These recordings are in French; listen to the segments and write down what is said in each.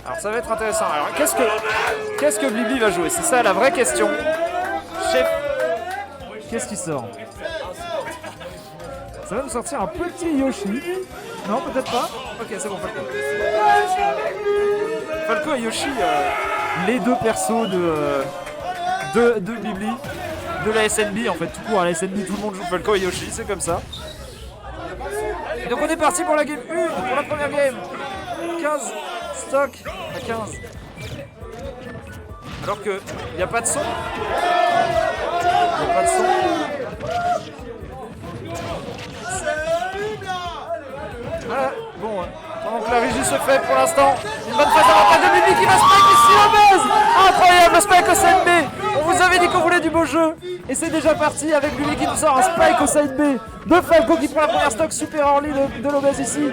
Alors ça va être intéressant. Alors qu'est-ce que Blibli va jouer? C'est ça la vraie question. Chef, qu'est-ce qui sort? Ça va nous sortir un petit Yoshi. Non, peut-être pas. Ok, c'est bon, Falco. Falco et Yoshi, les deux persos de Blibli, de la SNB en fait. Tout court à la SNB, tout le monde joue Falco et Yoshi, c'est comme ça. Et donc on est parti pour la game 1, pour la première game. 15 stock à 15. Alors que il n'y a pas de son. Il n'y a pas de son. Voilà, bon, pendant que la régie se fait pour l'instant, une bonne phase d'avantage de Blibli qui va spike ici au buzz. Incroyable, le spike au side B. On vous avait dit qu'on voulait du beau jeu. Et c'est déjà parti avec Blibli qui nous sort un spike au side B. De Falco qui prend la première stock super early de l'obèse ici.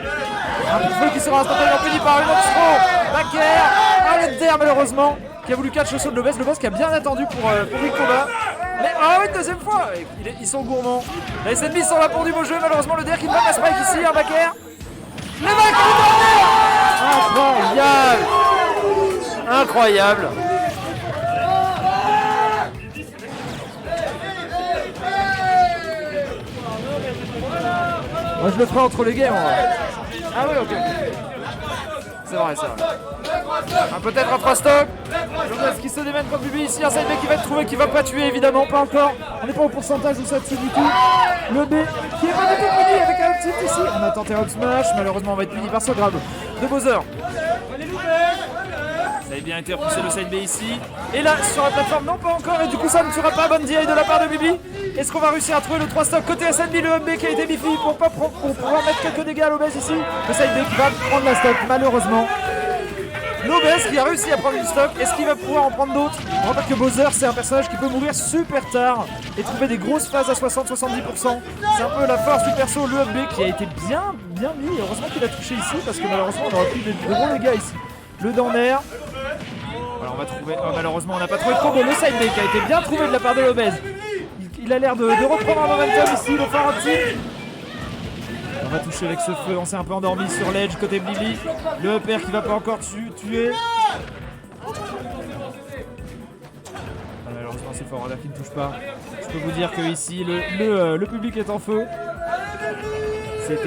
Un coup de feu qui sera instantanément puni par une autre throw. Back air, un lead malheureusement, qui a voulu catch le saut de l'obèse. L'obèse qui a bien attendu pour le combat. Mais ah oui, deuxième fois, ils sont gourmands. Les SNB sont là pour du beau jeu, malheureusement le DR qui ne va pas spike ici, un back air. Le back air. Incroyable. Incroyable. Moi je le ferai entre les games en vrai. Ah oui, ok. C'est vrai, c'est vrai. Peut-être un 3 stock. Jonas qui se démène contre Blibli ici. Un side B qui va être trouvé, qui va pas tuer évidemment, pas encore. On n'est pas au pourcentage où ça tue du tout. Le B qui est pas du tout puni avec un petit ici. On a tenté un up smash, malheureusement on va être puni par ce grab de Bowser. Ça a bien été repoussé le side B ici. Et là sur la plateforme, non pas encore. Et du coup ça ne tuera pas. Bonne DI de la part de Blibli. Est-ce qu'on va réussir à trouver le 3 stock côté SNB, le up B qui a été biffy pour pouvoir mettre quelques dégâts à l'obèse ici. Le side B qui va prendre la stock malheureusement. L'obèse qui a réussi à prendre une stock, est-ce qu'il va pouvoir en prendre d'autres? On rappelle que Bowser c'est un personnage qui peut mourir super tard et trouver des grosses phases à 60-70%. C'est un peu la force du perso, le up B qui a été bien mis. Heureusement qu'il a touché ici parce que malheureusement on aurait pris de gros dégâts ici. Le down air. Voilà, on va trouver. Oh, malheureusement on n'a pas trouvé de combo. Le side B qui a été bien trouvé de la part de l'obèse. Il a l'air de reprendre un momentum ici, le phare optique. On va toucher avec ce feu, on s'est un peu endormi sur l'edge côté Blibli. Le up air qui va pas encore tuer. Ah, malheureusement c'est Forwarder qui ne touche pas. Je peux vous dire que ici le public est en feu.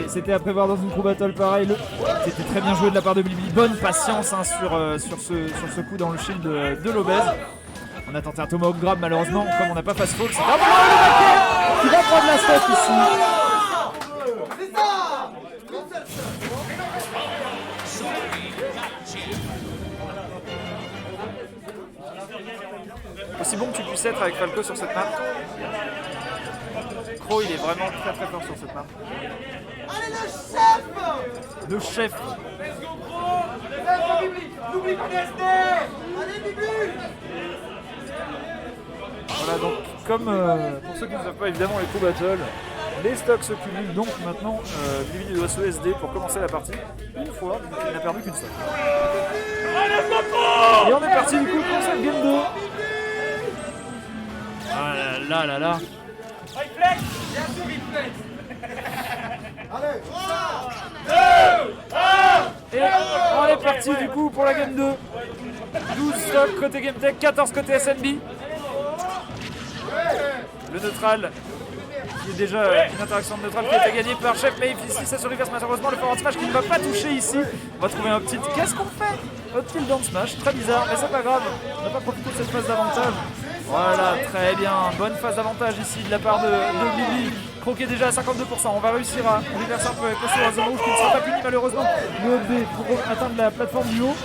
C'était à prévoir dans une crew battle pareil. C'était très bien joué de la part de Blibli. Bonne patience hein, sur ce coup dans le shield de l'obèse. On a tenté un tomahawk grab malheureusement, comme on n'a pas fast fall, c'est un peu le back qui va prendre la stock ici. Aussi bon que tu puisses être avec Falco sur cette map. Crow il est vraiment très très fort sur cette map. Allez le chef. Le chef. N'oublie pas d'SD. Allez Bibu. Voilà donc comme pour ceux qui ne savent pas évidemment les crew battles, les stocks se cumulent donc maintenant Blibli doit se SD pour commencer la partie une fois, donc il n'a perdu qu'une seule. Et on est parti du coup pour cette game 2. Ah là là. Et on est parti du coup pour la game 2. 12 stocks côté Game Tech, 14 côté SNB. Le neutral qui est déjà une interaction de neutral qui a été gagnée par Chef Maeve ici, ça se reverse malheureusement le forward smash qui ne va pas toucher ici. On va trouver un petit... Qu'est-ce qu'on fait? Up tilt down smash, très bizarre, mais c'est pas grave. On n'a pas profité de cette phase d'avantage. Voilà, très bien. Bonne phase d'avantage ici de la part de Blibli. Croqué déjà à 52%. On va réussir à reverser un peu avec le saut à zone rouge qui ne sera pas puni malheureusement. Le B pour atteindre la plateforme du haut.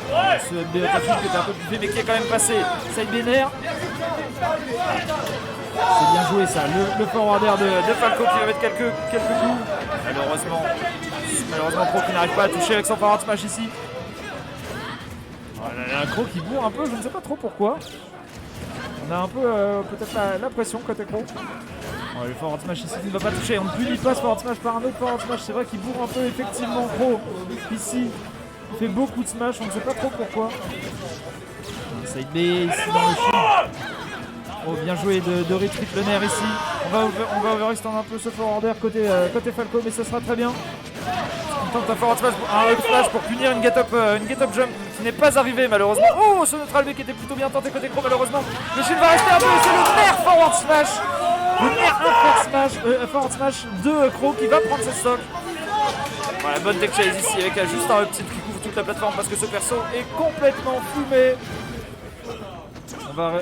Ce B attaché qui était un peu plus fait mais qui est quand même passé. Side Bénère. C'est bien joué ça. Le forwarder de Falco qui va mettre quelques coups. Malheureusement Croc qui n'arrive pas à toucher avec son forward smash ici. Voilà, Croc qui bourre un peu, je ne sais pas trop pourquoi. On a un peu peut-être la pression côté Croc. Ouais, le forward smash ici qui ne va pas toucher. On ne punit pas ce forward smash par un autre forward smash. C'est vrai qu'il bourre un peu effectivement Croc ici. Il fait beaucoup de smash, on ne sait pas trop pourquoi. Side B ici dans le shield. Oh, bien joué de retreat le nerf ici. On va overextend un peu ce forwarder côté Falco, mais ça sera très bien. tente un forward smash, un up smash pour punir une get up jump qui n'est pas arrivée malheureusement. Oh, ce neutral B qui était plutôt bien tenté côté Crow malheureusement. Le shield va rester un peu et c'est le nerf forward smash. Le nerf forward smash de Crow qui va prendre ses stocks. Voilà, bonne tech chase ici avec juste un up tilt qui couvre toute la plateforme parce que ce perso est complètement fumé. On va...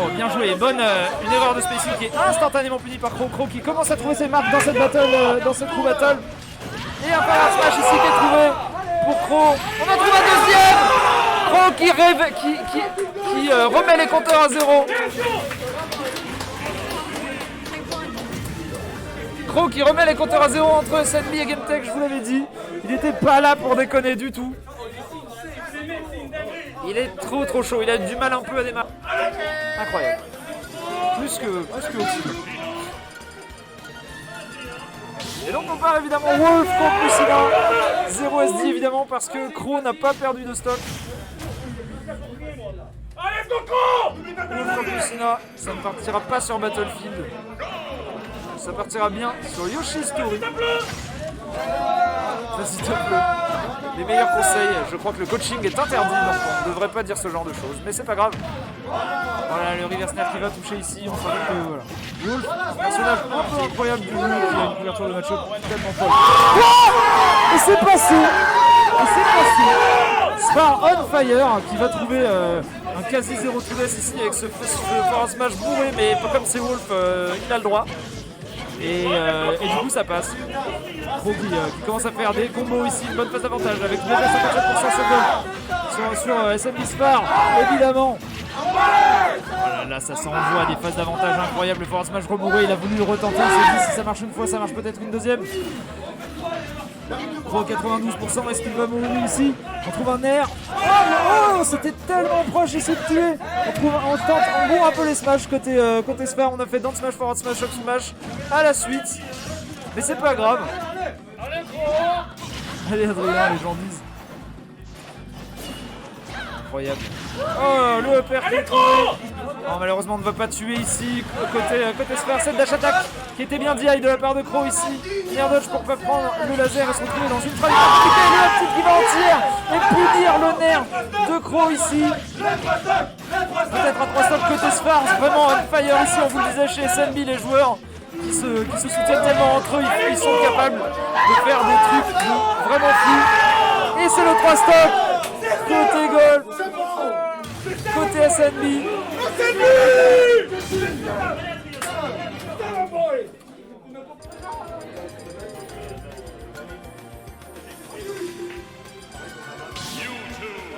Oh, bien joué, bonne une erreur de spacing qui est instantanément punie par Crow. Crow qui commence à trouver ses marques dans cette battle, dans cette crew battle. Et un forward smash ici qui est trouvé pour Crow. On a trouvé un deuxième. Crow qui remet les compteurs à 0. Crow qui remet les compteurs à 0 entre SNB et GameTech, je vous l'avais dit. Il n'était pas là pour déconner du tout. Il est trop chaud, il a du mal un peu à démarrer. Incroyable. Plus que au-dessus. Et donc on part évidemment Wolf contre Lucina. 0 SD évidemment parce que Crow n'a pas perdu de stock. Wolf contre Lucina, ça ne partira pas sur Battlefield. Ça partira bien sur Yoshi's Story. Ça s'il te plaît. Les meilleurs conseils, je crois que le coaching est interdit, donc on ne devrait pas dire ce genre de choses, mais c'est pas grave. Voilà, le reverse nerf qui va toucher ici, on savait que voilà. Wolf, personnage un peu incroyable du jeu, qui a une couverture de match-up tellement folle. Oh, et c'est passé. Sfar on fire qui va trouver un quasi 0 to death ici avec ce forward smash bourré, mais pas comme c'est Wolf, il a le droit. Et du coup ça passe. Crow qui commence à faire des combos ici, une bonne phase d'avantage avec déjà 57% sur SMB Sfar, évidemment. Voilà, là ça s'envoie des phases d'avantage incroyables. Le forward smash rebourré, il a voulu le retenter, il s'est dit si ça marche une fois, ça marche peut-être une deuxième. Crow 92%, est-ce qu'il va mourir ici? On trouve un air. Oh, c'était tellement proche ici de tuer. On bourre un peu les smash côté Sfar. On a fait down smash, forward smash, up smash à la suite. Mais c'est pas grave. Allez Adrien, les gens disent. Incroyable. Oh, le uppercut. Oh, malheureusement on ne va pas tuer ici côté Sfar. Cette dash attack qui était bien DI de la part de Crow ici. Air dodge pour pas prendre le laser et se retrouver dans une trajectoire. Le petit qui va entière et punir le nerf de Crow ici. Peut-être un 3 stop côté Sfar. Vraiment on fire ici, on vous le disait chez SMB, les joueurs qui se soutiennent tellement entre eux, ils sont capables de faire des trucs vraiment fous. Et c'est le 3 stop côté goal, côté SNB.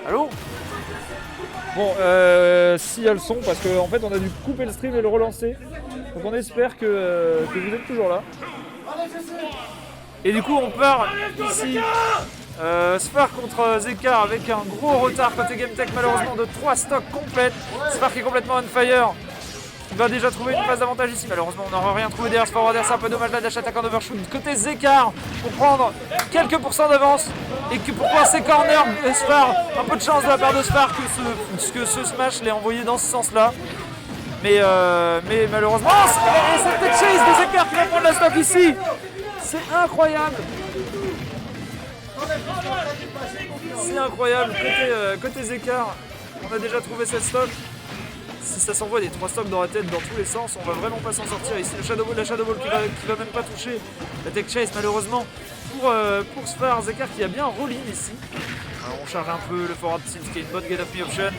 Allô? Bon, si elles sont, parce qu'en fait on a dû couper le stream et le relancer. Donc on espère que vous êtes toujours là. Et du coup on part ici. Sfar contre Zekar avec un gros retard côté GameTech malheureusement de 3 stocks complètes. Sfar qui est complètement on fire. Il va déjà trouver une phase d'avantage ici. Malheureusement on n'aura rien trouvé derrière ce forwarder. C'est un peu dommage, la dash attaque en overshoot côté Zekar pour prendre quelques pourcents d'avance. Et que pour coincer corner Sfar, un peu de chance de la part de Sfar que ce smash l'ait envoyé dans ce sens là. Mais malheureusement, c'est cette chase de Zekar qui va prendre la stock ici. C'est incroyable. C'est incroyable. Côté Zekar, on a déjà trouvé cette stock. Si ça s'envoie des 3 stocks dans la tête dans tous les sens, on va vraiment pas s'en sortir. Ici, la Shadow Ball qui va même pas toucher. La tech chase malheureusement pour Sfar. Zekar qui a bien roll-in ici. Alors, on charge un peu le forward tilt qui est une bonne get of me option.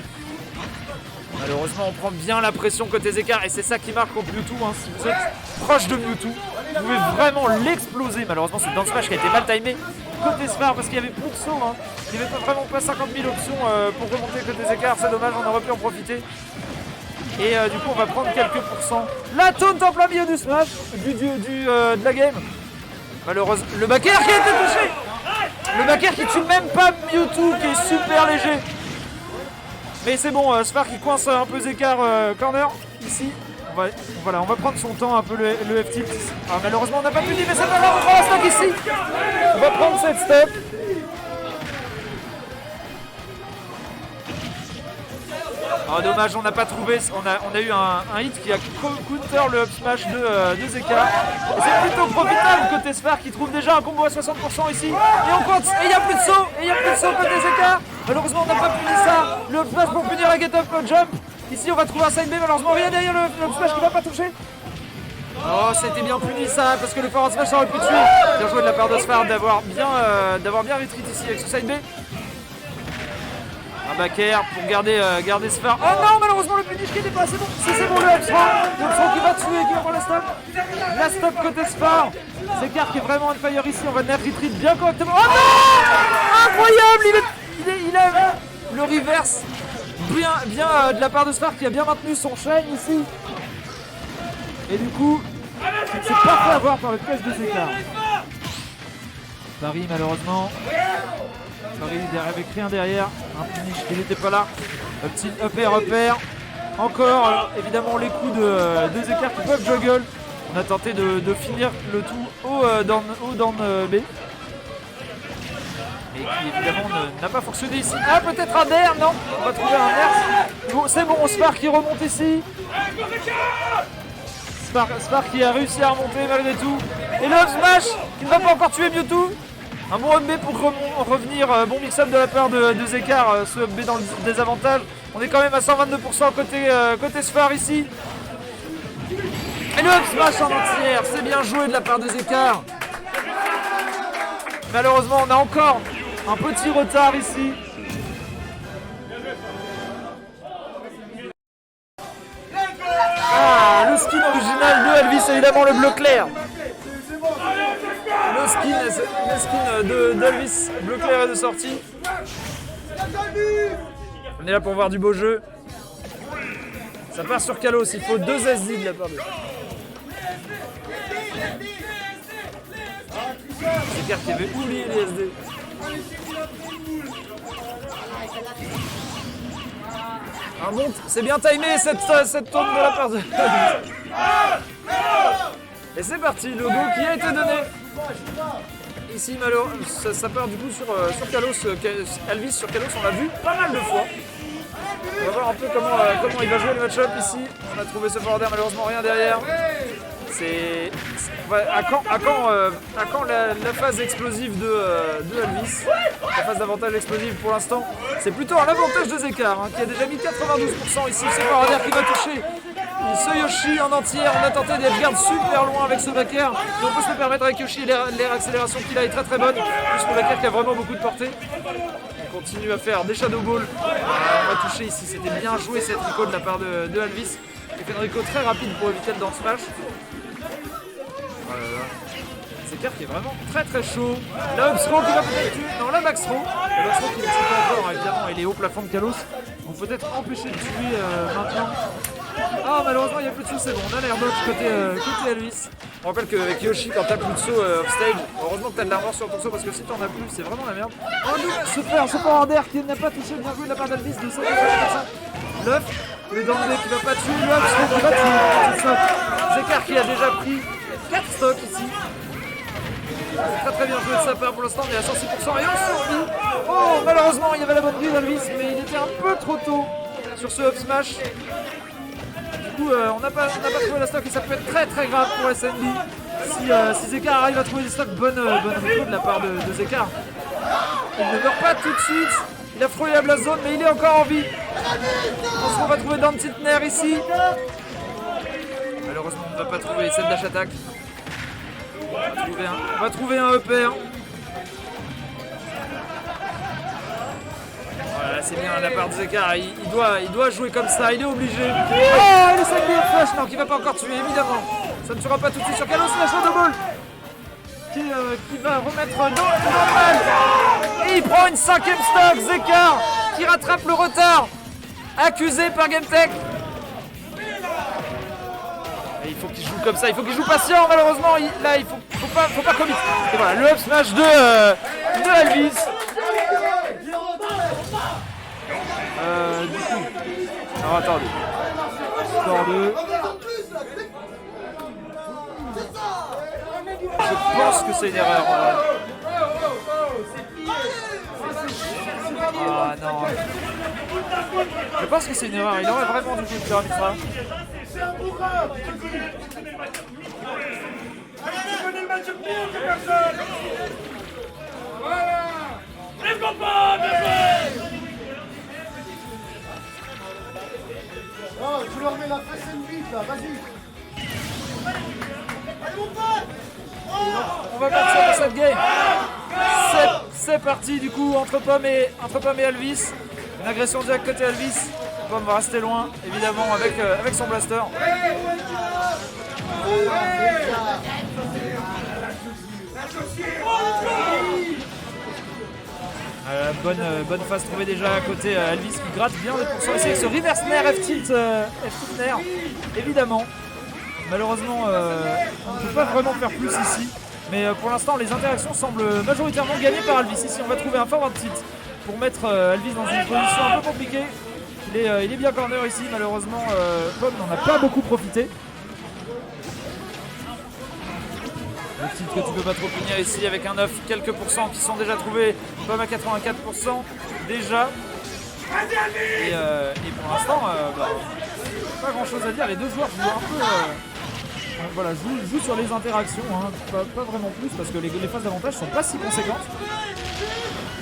Malheureusement on prend bien la pression côté Zekar et c'est ça qui marque contre Mewtwo. Hein. Si vous êtes proche de Mewtwo, vous pouvez vraiment l'exploser. Malheureusement c'est le down smash qui a été mal timé côté Sfar parce qu'il y avait plus de saut. Hein. Il n'y avait vraiment pas 50 000 options pour remonter côté Zekar. C'est dommage, on aurait pu en profiter. Et du coup on va prendre quelques pourcents. La taunt en plein milieu du smash de la game. Malheureusement le back air qui a été touché. Le back air qui tue même pas Mewtwo qui est super léger. Mais c'est bon, Sfar qui coince un peu Zekar corner ici. On va prendre son temps un peu le F-tilt. Ah, malheureusement on n'a pas pu dire mais c'est pas grave, on prend la stock ici. On va prendre cette stock. Oh, dommage, on n'a pas trouvé, on a eu un hit qui a counter le up smash de Zeka. Et c'est plutôt profitable côté Sfar qui trouve déjà un combo à 60% ici. Et on compte, et il n'y a plus de saut, côté Zeka. Malheureusement on n'a pas puni ça, le up smash pour punir la get up jump. Ici on va trouver un side B, malheureusement rien derrière le up smash qui va pas toucher. Oh, c'était bien puni ça, parce que le forward smash aurait pu tuer. Bien joué de la part de Sfar d'avoir bien retreat ici avec ce side B. Un back air pour garder Sfar. Oh non, malheureusement le punish qui était pas assez bon. C'est bon le up qui va tuer, qui va prendre la stop. La stop côté Sfar. Zekar qui est vraiment on fire ici, on va net retreat bien correctement. Oh non, incroyable, il a le reverse bien de la part de Sfar qui a bien maintenu son shine ici. Et du coup, c'est pas fait avoir par le piège de Zekar. Paris malheureusement. Paris avec rien derrière. Un punish qui n'était pas là. Un petit up air repère. Encore évidemment les coups de Zekar qui peuvent juggle. On a tenté de finir le tout au down B. Mais qui évidemment n'a pas fonctionné ici. Ah, peut-être un dair, non, on va trouver un dair. Bon, c'est bon, Sfar qui remonte ici. Sfar qui a réussi à remonter malgré tout. Et le up smash qui ne va pas encore tuer Mewtwo. Un bon up B pour revenir. Bon mix-up de la part de Zekar. Ce up B dans le désavantage. On est quand même à 122% côté Sfar ici. Et le up smash en entière. C'est bien joué de la part de Zekar. Malheureusement, on a encore un petit retard ici. Ah, le skin original de Elvis, évidemment le bleu clair. Le skin d'Elvis bleu clair est de sortie. On est là pour voir du beau jeu. Ça part sur Kalos, il faut 2 SD de la part de. Zekar qui avait oublié les SD. Un bon, c'est bien timé cette tourne de la part de. Et c'est parti, le go qui a été donné. Ici, malheureusement, ça part du coup sur Kalos. Elvis sur Kalos, on l'a vu pas mal de fois. On va voir un peu comment il va jouer le match-up ici. On a trouvé ce forward, malheureusement rien derrière. C'est à quand la phase explosive de Elvis, la phase d'avantage explosive pour l'instant. C'est plutôt un avantage de Zekar qui a déjà mis 92% ici. C'est forward qui va toucher. Ce Yoshi en entière, on a tenté d'être garde super loin avec ce back air. Et on peut se le permettre avec Yoshi, l'air accélération qu'il a est très bonne. Plus le back air qui a vraiment beaucoup de portée. On continue à faire des shadow balls. On va toucher ici, c'était bien joué cette recall de la part de Elvis. Il fait une recall très rapide pour éviter le down smash. Zekar qui est vraiment très chaud. La up throw qui va peut-être tuer. Non, la max throw. La max throw qui ne tue pas encore, évidemment. Il est au plafond de Kalos. On peut peut-être empêcher de tuer maintenant. Ah, malheureusement, il n'y a plus de saut, c'est bon. On a l'air dodge côté Elvis. On rappelle qu'avec Yoshi, quand t'as plus de saut off-stage, heureusement que t'as de l'armor sur ton saut parce que si t'en as plus, c'est vraiment la merde. Oh non, ce forward air qui n'a pas touché, bien joué de la part d'Elvis de 5 9. Le down B qui va pas tuer, le up throw qui va tuer. Zekar qui a déjà pris 4 stocks ici. C'est très bien joué de sa part pour l'instant, on est à 106% et on survit. Oh, malheureusement, il y avait la bonne prise d'Elvis, mais il était un peu trop tôt sur ce up smash. Du coup, on n'a pas trouvé la stock et ça peut être très grave pour SNB si Zekar arrive à trouver des stocks bonne recul de la part de Zekar. Il ne meurt pas tout de suite. Il a frôlé la blast zone, mais il est encore en vie. On va trouver dans le petit nerf ici. Malheureusement, on ne va pas trouver cette dash attack. On va trouver un EPR. Voilà, c'est bien de la part de Zekar. Il doit jouer comme ça, il est obligé. Oh, il est sac de flash, non, qui va pas encore tuer, évidemment. Ça ne tuera pas tout de suite sur Kalos, la shadow ball. Qui va remettre dans le mal. Et il prend une 5ème stock, Zekar, qui rattrape le retard accusé par GameTech. Et il faut qu'il joue comme ça, il faut qu'il joue patient, malheureusement. Là, il faut pas commit. Et voilà, le up smash de Elvis. Du coup. Alors attendez. Score 2. Je pense que c'est une erreur. Ah non. Je pense que c'est une erreur, il aurait vraiment dû jouer le arbitrage. C'est un bourrin. Tu connais le match mieux que personne. Voilà. Les copains, bien joué. Oh, tu leur mets la presse vite là, vas-y. Allez mon pote. On va partir dans cette game. C'est parti du coup entre Pomme et Alvis. Une agression directe côté Alvis. Pomme va rester loin évidemment avec son blaster. Bonne phase trouvée déjà à côté Alvis qui gratte bien des pourcents. Essayer ce reverse nair F-tilt nair évidemment. Malheureusement on ne peut pas vraiment faire plus ici. Mais pour l'instant les interactions semblent majoritairement gagnées par Alvis. Ici on va trouver un forward tilt pour mettre Alvis dans une position un peu compliquée. Il est bien corner ici, malheureusement Pomme n'en a pas beaucoup profité. Le titre que tu peux pas trop punir ici avec un 9, quelques pourcents qui sont déjà trouvés. Pomme à 84% déjà. Et pour l'instant, pas grand chose à dire. Les deux joueurs jouent un peu. Voilà, jouent sur les interactions, hein. Pas vraiment plus parce que les phases d'avantage sont pas si conséquentes.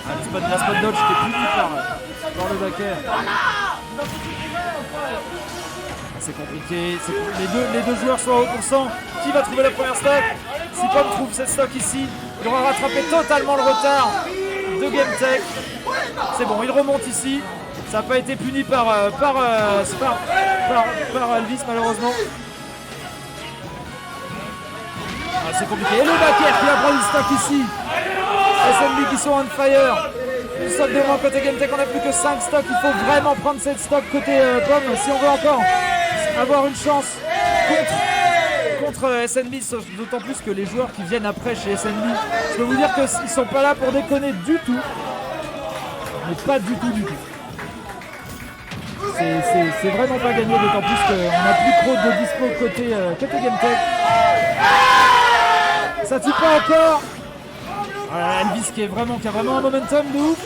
La spot dodge qui est puni par le back air. C'est compliqué. Les deux joueurs sont à haut pourcent. Qui va trouver la première stock? Si Pomme trouve cette stock ici, il aura rattrapé totalement le retard de GameTech. C'est bon, il remonte ici. Ça n'a pas été puni par Alvis malheureusement. C'est compliqué. Et le back air qui va prendre une stock ici. SNB qui sont on fire. Une stock de moins côté GameTech, on n'a plus que 5 stocks. Il faut vraiment prendre cette stock côté Pomme si on veut encore avoir une chance contre SNB, d'autant plus que les joueurs qui viennent après chez SNB, je peux vous dire qu'ils sont pas là pour déconner du tout. Mais pas du tout. C'est vraiment pas gagné, d'autant plus qu'on a plus trop de dispo côté GameTech. Ça tue pas encore. Voilà, Alvis qui a vraiment un momentum de ouf.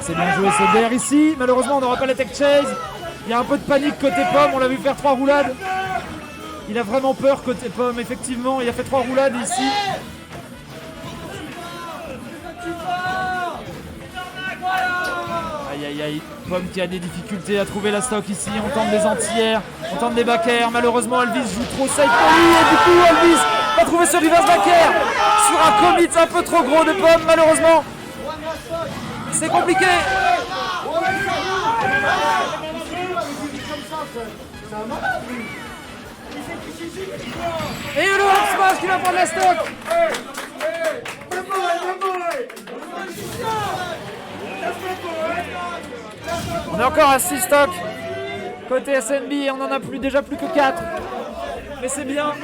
C'est bien joué ce DR ici. Malheureusement on n'aura pas la tech chase. Il y a un peu de panique côté Pomme, on l'a vu faire 3 roulades. Il a vraiment peur côté Pomme, effectivement. Il a fait 3 roulades ici. Aïe, Pomme qui a des difficultés à trouver la stock ici. On tente des anti-airs, on tente des back-airs. Malheureusement Alvis joue trop safe pour lui. Et du coup Alvis va trouver ce reverse back-air sur un commit un peu trop gros de Pomme malheureusement. C'est compliqué. Et le hop smash qui va prendre la stock. On est encore à 6 stocks. Côté SNB, on en a déjà plus que 4. Mais c'est bien.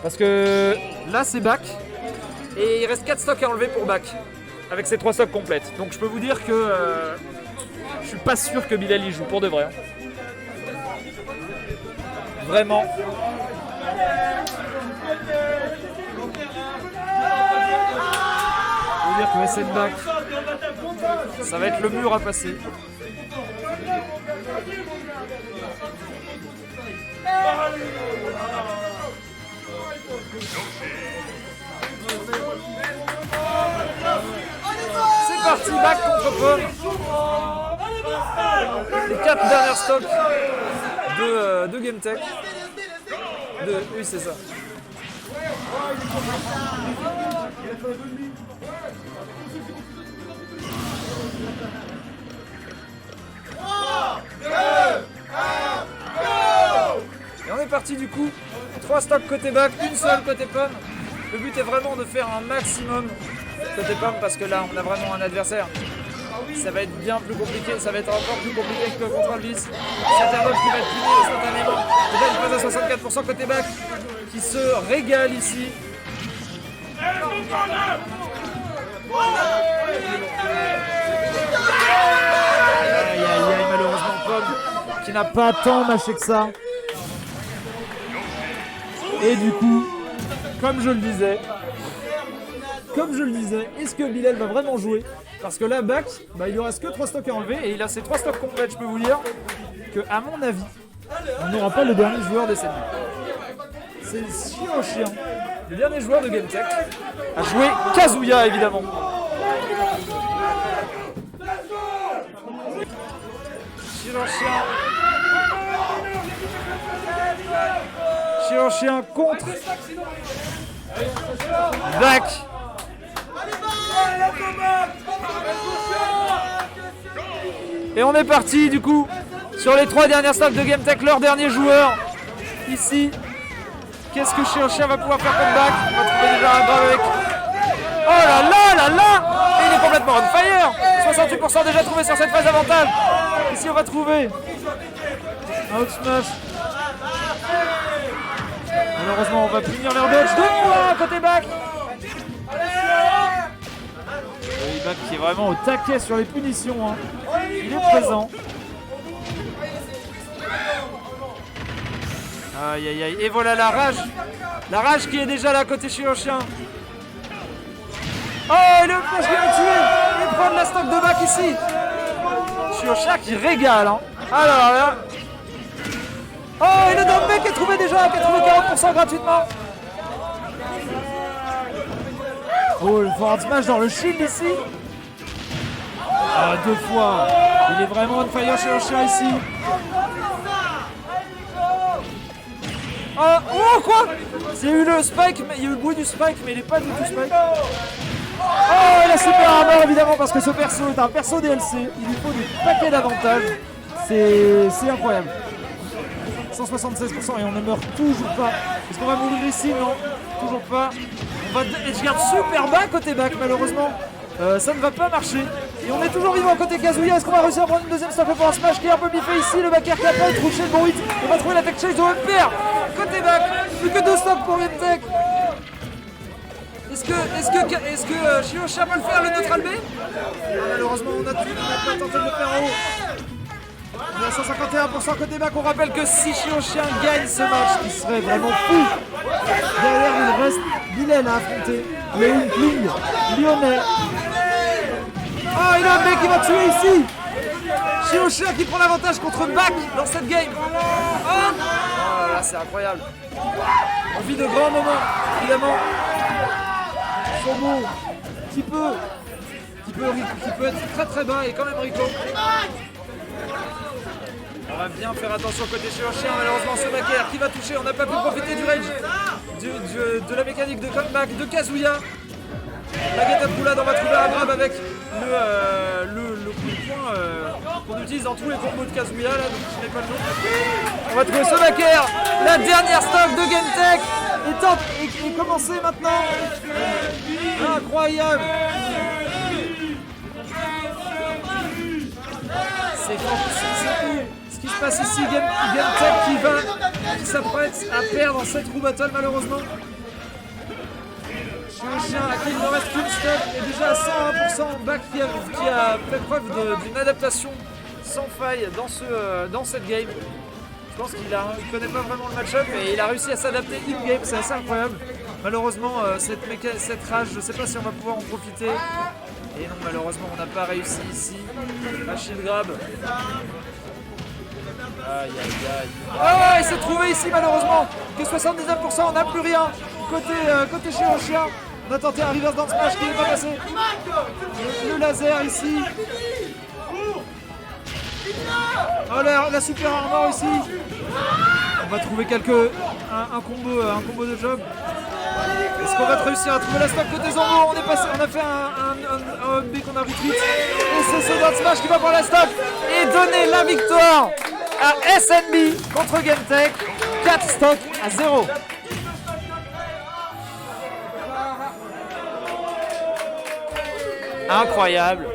Parce que là c'est back. Et il reste 4 stocks à enlever pour back. Avec ces 3 stocks complètes. Donc je peux vous dire que je suis pas sûr que Bilal y joue pour de vrai. Vraiment. Je veux dire que SN back, ça va être le mur à passer. C'est parti, back contre Pomme. Les 4 dernières stocks de GameTech. Oui, c'est ça. Et on est parti du coup. 3 stocks côté back, une seule côté Pomme. Le but est vraiment de faire un maximum côté Pomme parce que là on a vraiment un adversaire. Ça va être bien plus compliqué, ça va être encore plus compliqué que contre Alvis. C'est un autre qui va être puni instantanément. Déjà une phase à 64% côté back qui se régale ici. Aïe, malheureusement Pomme qui n'a pas tant mâché que ça. Et du coup, comme je le disais, est-ce que Bilal va vraiment jouer? Parce que là, Bak, bah, il lui reste que 3 stocks à enlever et il a ses 3 stocks complets. Je peux vous dire que, à mon avis, on n'aura pas le dernier joueur de cette vie. C'est Chien, le dernier joueur de Game Tech, a joué Kazuya évidemment. Chien contre Bak. Et on est parti du coup sur les 3 dernières stocks de Game Tech, leur dernier joueur ici. Qu'est-ce que Chien va pouvoir faire comme Bak? On va trouver déjà un grave avec. Oh là là là là! Et il est complètement on fire! 68% déjà trouvé sur cette phase avantage. Ici on va trouver un out smash. Malheureusement on va punir leur dodge 2 fois côté Bak. Bak qui est vraiment au taquet sur les punitions. Hein. Il est présent. Aïe aïe aïe. Et voilà la rage. La rage qui est déjà là côté Chien. Oh, et le flash qui va tuer. Et prendre la stock de Bak ici. Chien qui régale. Hein. Alors là. Oh, et le downback qui est trouvé déjà. Qui a trouvé 40% gratuitement. Oh, le forward smash dans le shield ici. Ah, 2 fois. Il est vraiment on fire Chien ici. Oh quoi? Il y a eu le spike, il y a eu le bruit du spike, mais il n'est pas du tout spike. Oh, et la super armor évidemment parce que ce perso est un perso DLC. Il lui faut des paquets d'avantages. C'est incroyable. 176% et on ne meurt toujours pas. Est-ce qu'on va mourir ici? Non, toujours pas. Et je garde super bas côté Bak malheureusement. Ça ne va pas marcher. Et on est toujours vivant côté Kazuya. Est-ce qu'on va réussir à prendre une deuxième stock pour un smash qui est un peu biffé ici? Le backer qui appelle, trouve chez le bon hit. On va trouver la tech chase de MPR. Côté Bak, plus que 2 stocks pour Game-Tech. Est-ce que Chien peut le faire le neutral B? Malheureusement on a pas tenté de le faire en haut. On est à 151% côté Bak. On rappelle que si Chien gagne ce match, il serait vraiment fou. Derrière il reste Bilal à affronter. Le Inkling lyonnais. Oh, il a un mec qui va tuer ici. Chien qui prend l'avantage contre Bak dans cette game. Oh là, c'est incroyable. On vit de grands moments, évidemment. Somo qui peut être très très bas et quand même Rico. On va bien faire attention côté Chien. Malheureusement ce backer qui va toucher. On n'a pas pu profiter du range de la mécanique de comeback de Kazuya. La Getapoulade, on va trouver un grab avec le point qu'on utilise dans tous les combos de Kazuya là, donc je n'ai pas le nom. On va trouver ce backer, la dernière stock de Game-Tech est commencée maintenant. Incroyable. C'est fou ce qui se passe ici. Game-Tech qui s'apprête à perdre cette roue battle malheureusement. Chien à qui il ne reste qu'une step est déjà à 101%. Bak qui a fait preuve d'une adaptation sans faille dans cette game. Je pense qu'il ne connaît pas vraiment le match-up et il a réussi à s'adapter in-game, c'est assez incroyable. Malheureusement, cette rage, je ne sais pas si on va pouvoir en profiter. Et non, malheureusement, on n'a pas réussi ici. Machine grab. Aïe aïe aïe. Oh, il s'est trouvé ici malheureusement. Que 79%, on n'a plus rien. Côté Chien. On a tenté un reverse dans smash qui n'est pas passé. Le laser ici. Oh la super armor ici. On va trouver un combo de job. Est-ce qu'on va réussir à trouver la stock côté Zambo? On a fait un B qu'on a retweet. Et c'est ce down smash qui va prendre la stock et donner la victoire à SNB contre Game-Tech. 4 stocks à 0. Incroyable.